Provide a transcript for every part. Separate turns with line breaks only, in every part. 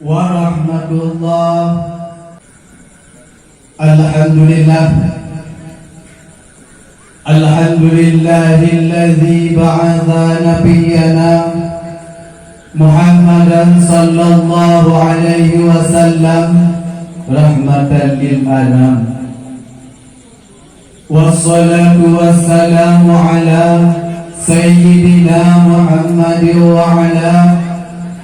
warahmatullah. Alhamdulillahilladzi ba'atha nabiyyana Muhammadan sallallahu alaihi wasallam rahmatan lil anam. Wassalatu wassalamu ala sayyidina Muhammadin wa ala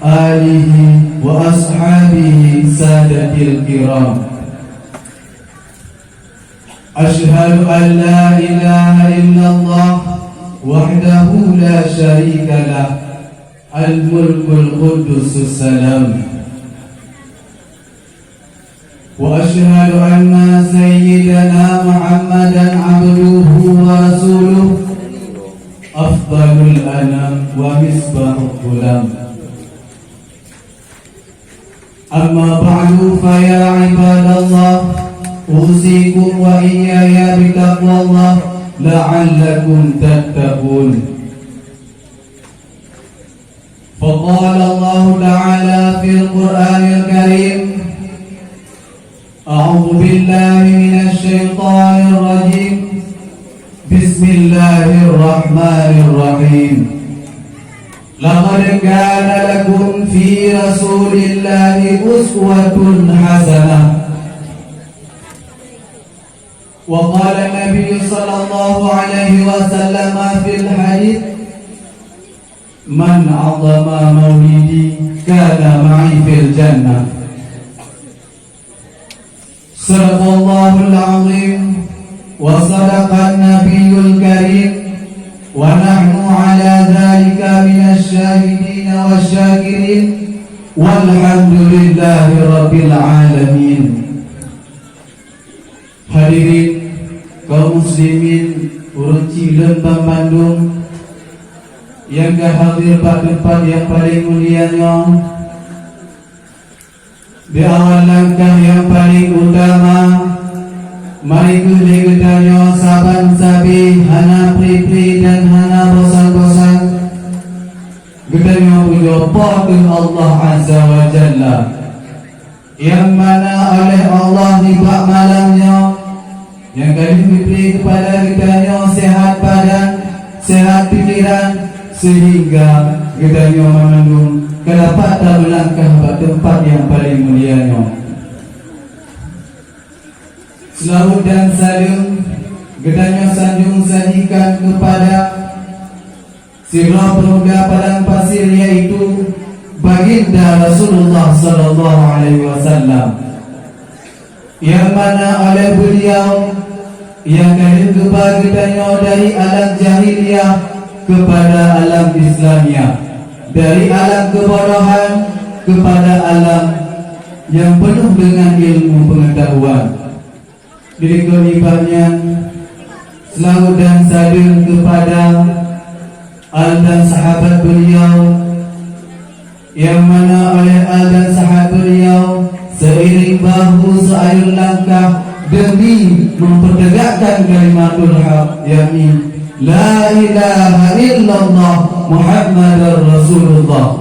alihi wa ashabihi sadatil kiram. Ashhadu an la ilaha illallah wahdahu la syarika lah, al-mulkul quddus salam. Wa ashhadu anna sayyidana Muhammadan abduhu wa rasuluh, afdalul anam wa misbahul ulam. Amma ba'du fa ya ibadallah, usikum wa iyaya bitaqwallah la'allakum tattaqun. Faqala Allah ta'ala fil Qur'anil Karim, a'udzu billahi minasy syaithanir rajim. Bismillahirrahmanirrahim. Laqad kana lakum fi rasulillahi uswatun hasanah. وقال النبي صلى الله عليه وسلم في الحديث من عظم مولدي كان معي في الجنة. صدق الله العظيم وصدق النبي الكريم ونحن على ذلك من الشاهدين والشاكرين والحمد لله رب العالمين. Hadirin kaum muslimin urang Cileun Bandung yang hadir pada tempat yang paling mulianya, di awal langkah yang paling utama, mari kita saban sabi hana pri-pri dan hana bosan-bosan kita menyapa Allah Azza wa Jalla, yang mana oleh Allah nibak malamnya yang kami diberi kepada kita sehat badan, sehat pikiran, sehingga kita mengandung kedapatan melangkah ke tempat yang paling mulianya. Selawat dan salam kita sanjung sajikan kepada sirah pemuda padang pasir, yaitu baginda Rasulullah sallallahu alaihi wasallam, yang mana oleh beliau yang kami kebagiannya dari alam jahiliyah kepada alam Islamiyah, dari alam kebodohan kepada alam yang penuh dengan ilmu pengetahuan. Dikelibatnya selalu dan saling kepada al dan sahabat beliau, yang mana oleh al dan sahabat beliau seiring bahu seayun langkah demi mempertegakkan kalimatul haq, yakni la ilaha illallah Muhammadar Rasulullah.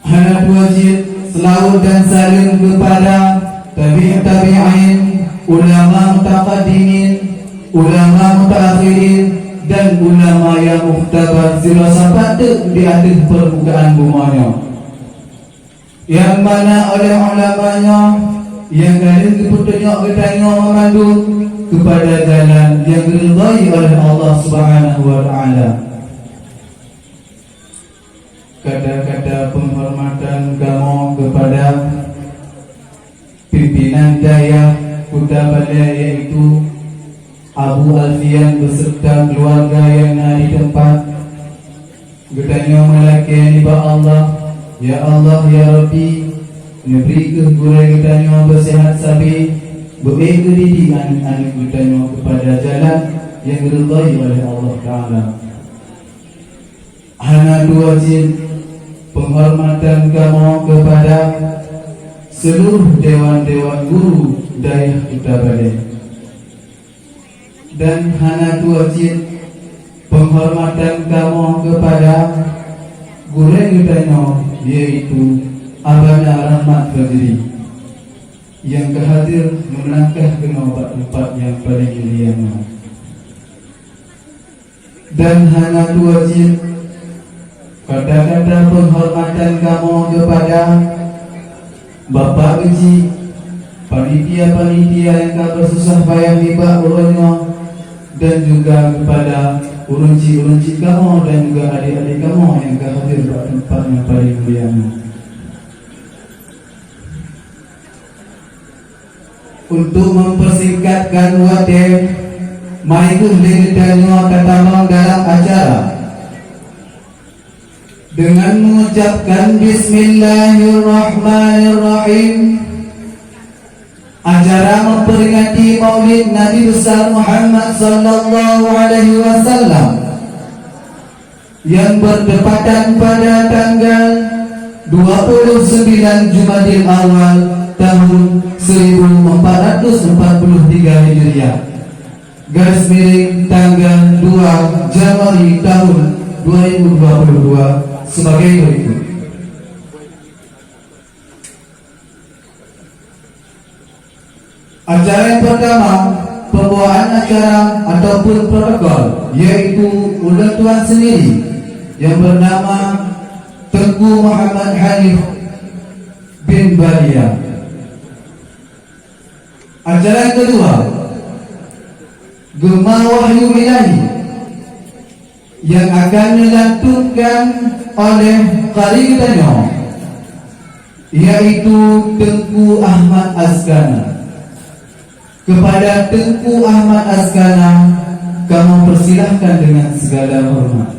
Hanat wajib selalu dan saling kepada tabi'in, ulama mutaqaddimin, ulama mutaakhirin, dan ulama yang muhtabar sirasa patut di atas permukaan bumanya, yang mana oleh ulamanya yang kalian keputuhnya kita memandu kepada jalan yang diridhai oleh Allah Subhanahu wa ta'ala. Kata-kata penghormatan kamu kepada pimpinan daya Kuta Balai, yaitu Abu Alfian beserta keluarga yang ada di tempat. Getanya melaki iba Allah, ya Allah ya Rabbi, memberi kekurangan kita bersehat sabi, beri kedidikan anak kita kepada jalan yang diridhai oleh Allah Ta'ala. Hana dua wajib penghormatan kamu kepada seluruh dewan-dewan guru daerah Kuta Balai, dan hana dua wajib penghormatan kamu kepada guru kita yaitu Abana Rahmat Fajri yang kehadir melangkah ke tempat yang paling mulia. Dan hanya wajib kata-kata penghormatan kamu kepada Bapak Haji, panitia-panitia yang tak bersusah payah hibah urunnya, dan juga kepada urunci-urunci kamu dan juga adik-adik kamu yang hadir di tempat yang paling mulia. Untuk mempersingkatkan waktu, mari kita ketemu dalam acara dengan mengucapkan Bismillahirrahmanirrahim. Acara memperingati Maulid Nabi besar Muhammad sallallahu alaihi wasallam yang bertepatan pada tanggal 29 Jumadil Awal tahun 1443 Hijriah, garis miring tanggal 2 Januari tahun 2022 sebagai berikut. Acara yang pertama, pembawaan acara ataupun protokol, yaitu ulang tuan sendiri yang bernama Tengku Muhammad Hanif bin Balia. Acara yang kedua, Gema Wahyu Ilahi yang akan dilantunkan oleh qari kitanya, yaitu Tengku Ahmad Azkana. Kepada Tengku Ahmad Azkana, kamu persilahkan dengan segala hormat.